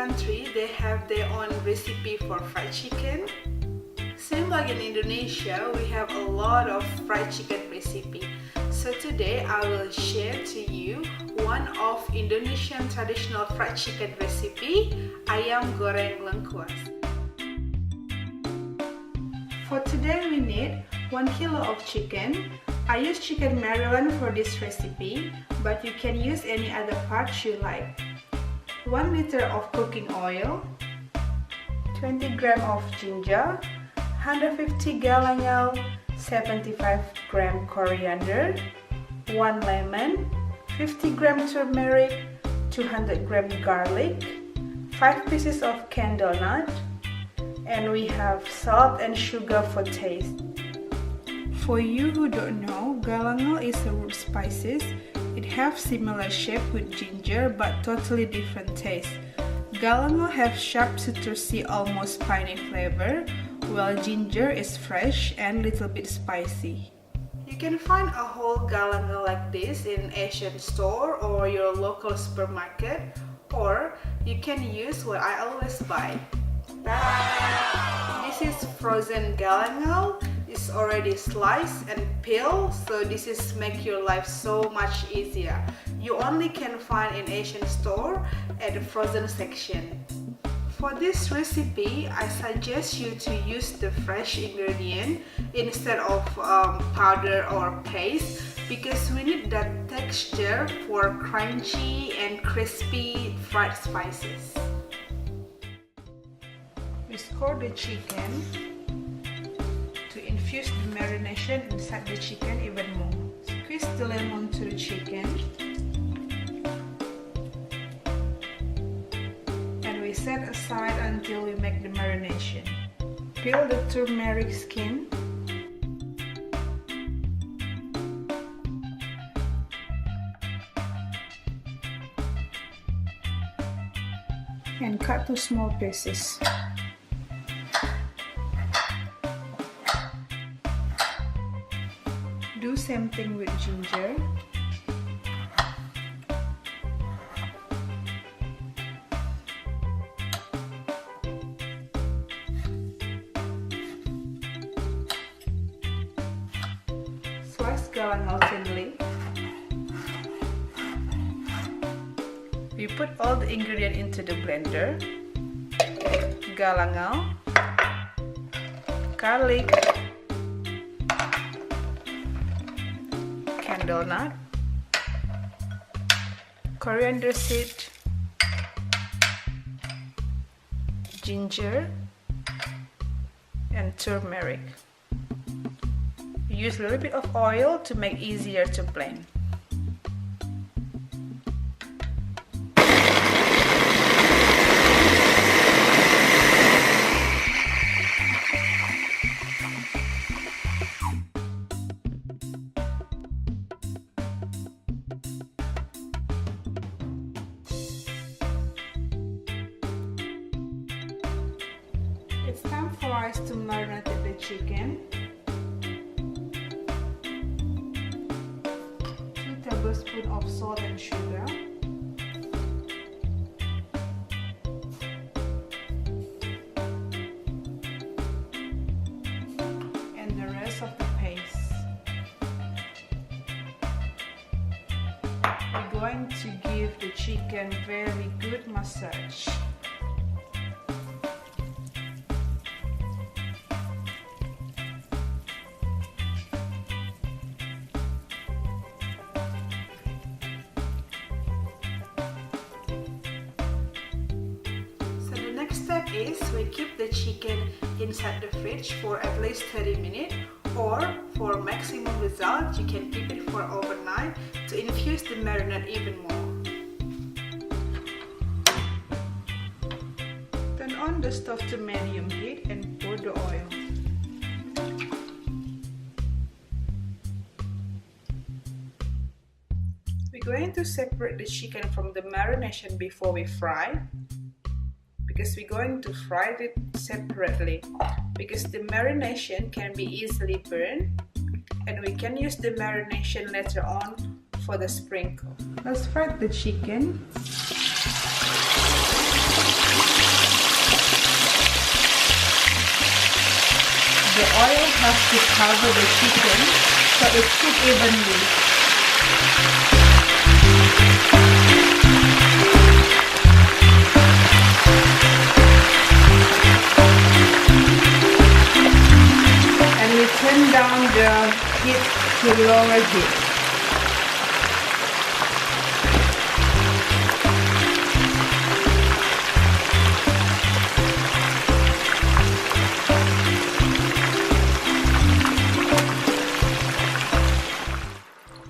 country, they have their own recipe for fried chicken. Same like in Indonesia, we have a lot of fried chicken recipe. So today I will share to you one of Indonesian traditional fried chicken recipe, Ayam Goreng Lengkuas. For today we need 1 kilo of chicken. I use chicken Maryland for this recipe, but you can use any other parts you like. 1 liter of cooking oil, 20 gram of ginger, 150 galangal, 75 gram coriander, 1 lemon, 50 gram turmeric, 200 gram garlic, 5 pieces of candle nut, and we have salt and sugar for taste. For you who don't know, galangal is a root spices. It has similar shape with ginger but totally different taste. Galangal have sharp citrusy almost piney flavor, while ginger is fresh and little bit spicy. You can find a whole galangal like this in Asian store or your local supermarket, or you can use what I always buy. This is frozen galangal. It's already sliced and peeled, so this is make your life so much easier. You only can find in Asian store at the frozen section. For this recipe, I suggest you to use the fresh ingredient instead of powder or paste, because we need that texture for crunchy and crispy fried spices. We score the chicken to infuse the marination inside the chicken even more. Squeeze the lemon to the chicken. And we set aside until we make the marination. Peel the turmeric skin. And cut to small pieces. Do same thing with ginger. Slice galangal thinly. We put all the ingredients into the blender. Galangal, garlic, candle nut, coriander seed, ginger, and turmeric. Use a little bit of oil to make easier to blend. It's time for us to marinate the chicken. 2 tablespoons of salt and sugar. And the rest of the paste. We're going to give the chicken very good massage. Step is we keep the chicken inside the fridge for at least 30 minutes, or for maximum result you can keep it for overnight to infuse the marinade even more. Turn on the stove to medium heat and pour the oil. We're going to separate the chicken from the marination before we fry, because we're going to fry it separately, because the marination can be easily burned and we can use the marination later on for the sprinkle. Let's fry the chicken. the oil has to cover the chicken so it cooks evenly. And we turn down the heat to lower heat.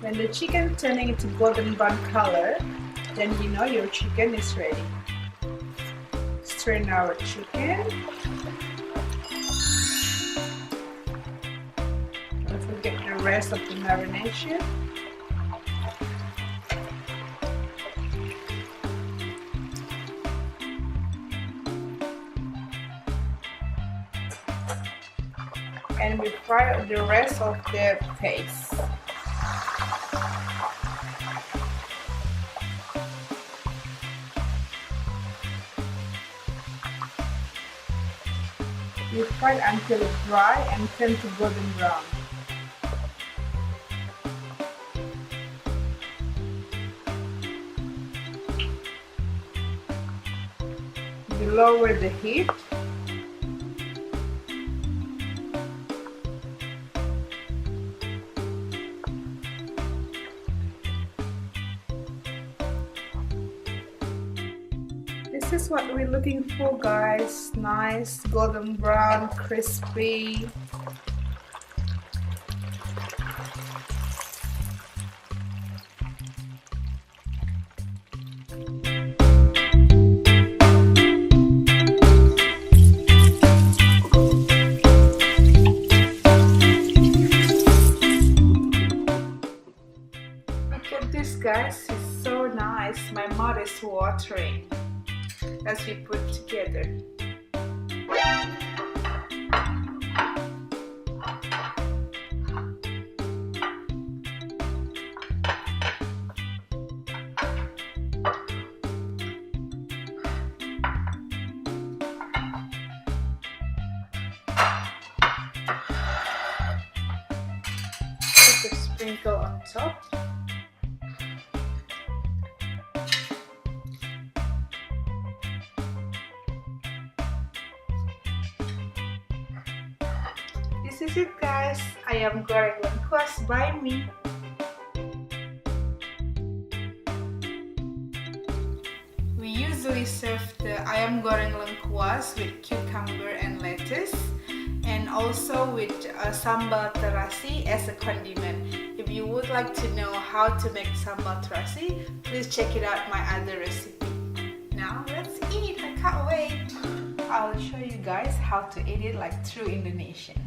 When the chicken turning into golden brown color, then you know your chicken is ready. Strain our chicken. Don't forget the rest of the marination. And we fry the rest of the paste. We fry until it's dry and turn to golden brown. We lower the heat. This is what we're looking for, guys. Nice golden brown, crispy. Look at this, guys. It's so nice. My mouth is watering as we put together. Put a sprinkle on top. This is it, guys. Ayam Goreng Lengkuas by me. We usually serve the Ayam Goreng Lengkuas with cucumber and lettuce, and also with sambal terasi as a condiment. If you would like to know how to make sambal terasi, please check it out my other recipe. Now let's eat. I can't wait. I'll show you guys how to eat it like true Indonesian.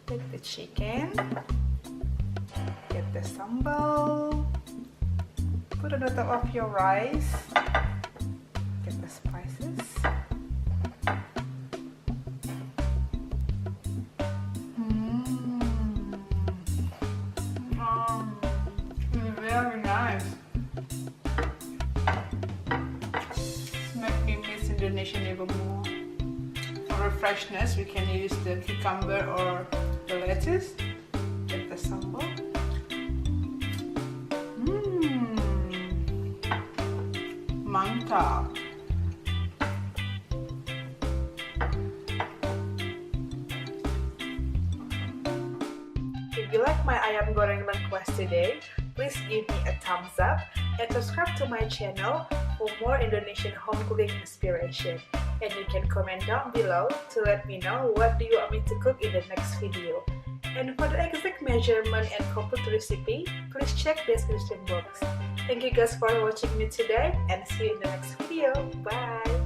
Take the chicken, get the sambal, put it on top of your rice, get the spices. Very nice. It's make me miss Indonesian even more. For freshness, we can use the cucumber or the lettuce. Get the sambal. Mantap. If you like my Ayam Goreng Lengkuas today, please give me a thumbs up and subscribe to my channel for more Indonesian home cooking inspiration. And you can comment down below to let me know what do you want me to cook in the next video. And for the exact measurement and complete recipe, please check the description box. Thank you guys for watching me today and see you in the next video. Bye!